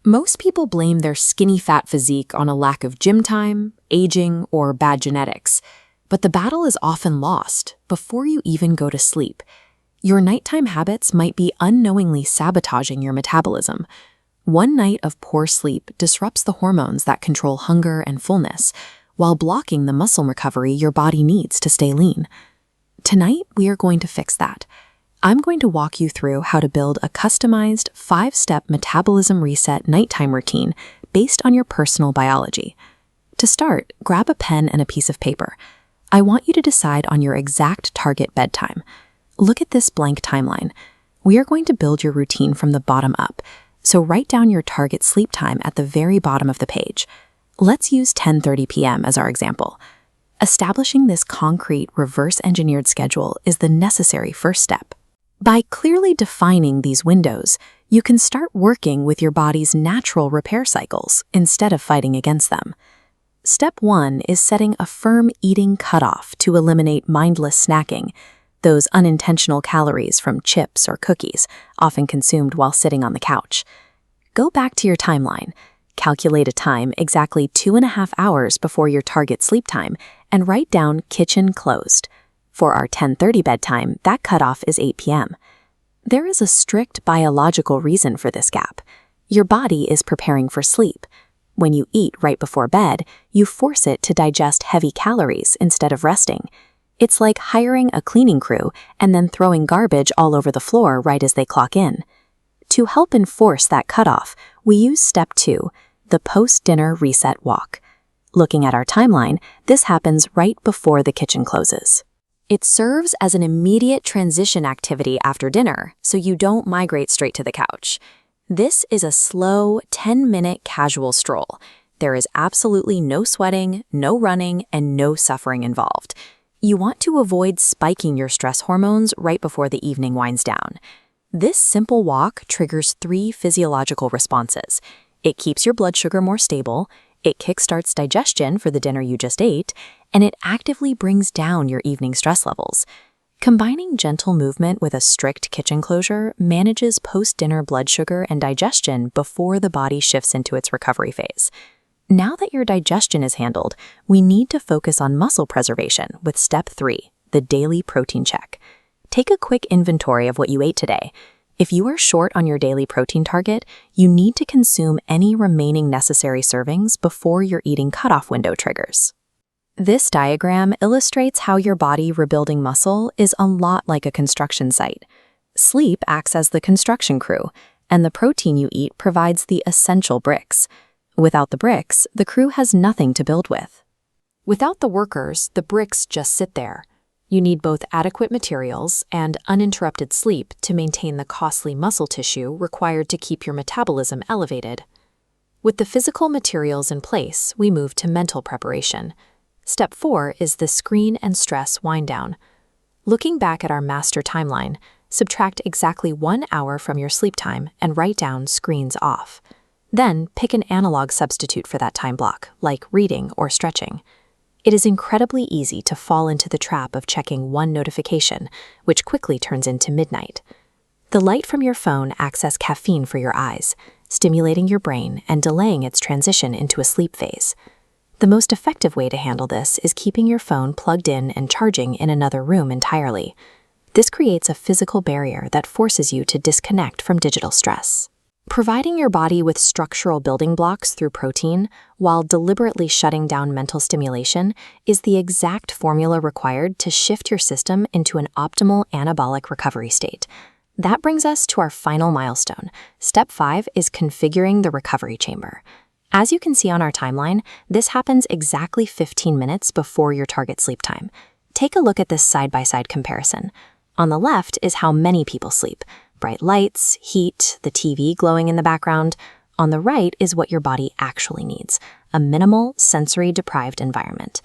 Most people blame their skinny fat physique on a lack of gym time, aging, or bad genetics. But the battle is often lost before you even go to sleep. Your nighttime habits might be unknowingly sabotaging your metabolism. One night of poor sleep disrupts the hormones that control hunger and fullness, while blocking the muscle recovery your body needs to stay lean. Tonight, we are going to fix that. I'm going to walk you through how to build a customized 5-step metabolism reset nighttime routine based on your personal biology. To start, grab a pen and a piece of paper. I want you to decide on your exact target bedtime. Look at this blank timeline. We are going to build your routine from the bottom up, so write down your target sleep time at the very bottom of the page. Let's use 10:30 p.m. as our example. Establishing this concrete, reverse-engineered schedule is the necessary first step. By clearly defining these windows, you can start working with your body's natural repair cycles instead of fighting against them. Step 1 is setting a firm eating cutoff to eliminate mindless snacking, those unintentional calories from chips or cookies, often consumed while sitting on the couch. Go back to your timeline, calculate a time exactly 2.5 hours before your target sleep time, and write down kitchen closed. For our 10:30 bedtime, that cutoff is 8 p.m. There is a strict biological reason for this gap. Your body is preparing for sleep. When you eat right before bed, you force it to digest heavy calories instead of resting. It's like hiring a cleaning crew and then throwing garbage all over the floor right as they clock in. To help enforce that cutoff, we use Step 2, the post-dinner reset walk. Looking at our timeline, this happens right before the kitchen closes. It serves as an immediate transition activity after dinner, so you don't migrate straight to the couch. This is a slow, 10-minute casual stroll. There is absolutely no sweating, no running, and no suffering involved. You want to avoid spiking your stress hormones right before the evening winds down. This simple walk triggers 3 physiological responses. It keeps your blood sugar more stable, it kickstarts digestion for the dinner you just ate, and it actively brings down your evening stress levels. Combining gentle movement with a strict kitchen closure manages post-dinner blood sugar and digestion before the body shifts into its recovery phase. Now that your digestion is handled, we need to focus on muscle preservation with Step 3, the daily protein check. Take a quick inventory of what you ate today. If you are short on your daily protein target, you need to consume any remaining necessary servings before your eating cutoff window triggers. This diagram illustrates how your body rebuilding muscle is a lot like a construction site. Sleep acts as the construction crew, and the protein you eat provides the essential bricks. Without the bricks, the crew has nothing to build with. Without the workers, the bricks just sit there. You need both adequate materials and uninterrupted sleep to maintain the costly muscle tissue required to keep your metabolism elevated. With the physical materials in place, we move to mental preparation. Step 4 is the screen and stress wind down. Looking back at our master timeline, subtract exactly 1 hour from your sleep time and write down screens off. Then pick an analog substitute for that time block, like reading or stretching. It is incredibly easy to fall into the trap of checking one notification, which quickly turns into midnight. The light from your phone acts as caffeine for your eyes, stimulating your brain and delaying its transition into a sleep phase. The most effective way to handle this is keeping your phone plugged in and charging in another room entirely. This creates a physical barrier that forces you to disconnect from digital stress. Providing your body with structural building blocks through protein while deliberately shutting down mental stimulation is the exact formula required to shift your system into an optimal anabolic recovery state. That brings us to our final milestone. Step 5 is configuring the recovery chamber. As you can see on our timeline, this happens exactly 15 minutes before your target sleep time. Take a look at this side-by-side comparison. On the left is how many people sleep. Bright lights, heat, the TV glowing in the background. On the right is what your body actually needs, a minimal, sensory-deprived environment.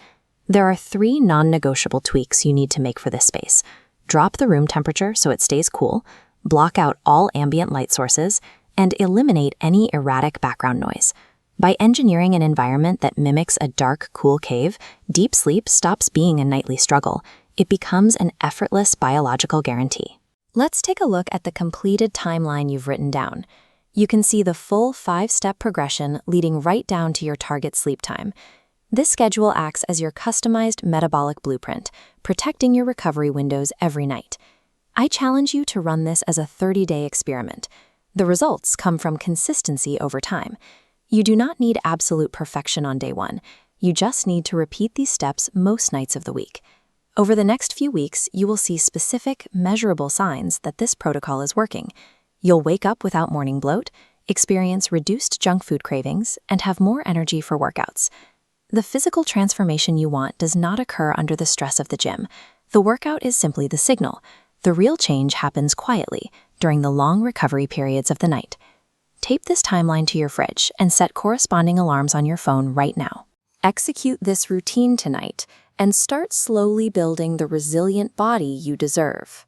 There are 3 non-negotiable tweaks you need to make for this space. Drop the room temperature so it stays cool, block out all ambient light sources, and eliminate any erratic background noise. By engineering an environment that mimics a dark, cool cave, deep sleep stops being a nightly struggle. It becomes an effortless biological guarantee. Let's take a look at the completed timeline you've written down. You can see the full 5-step progression leading right down to your target sleep time. This schedule acts as your customized metabolic blueprint, protecting your recovery windows every night. I challenge you to run this as a 30-day experiment. The results come from consistency over time. You do not need absolute perfection on day 1. You just need to repeat these steps most nights of the week. Over the next few weeks, you will see specific, measurable signs that this protocol is working. You'll wake up without morning bloat, experience reduced junk food cravings, and have more energy for workouts. The physical transformation you want does not occur under the stress of the gym. The workout is simply the signal. The real change happens quietly during the long recovery periods of the night. Tape this timeline to your fridge and set corresponding alarms on your phone right now. Execute this routine tonight and start slowly building the resilient body you deserve.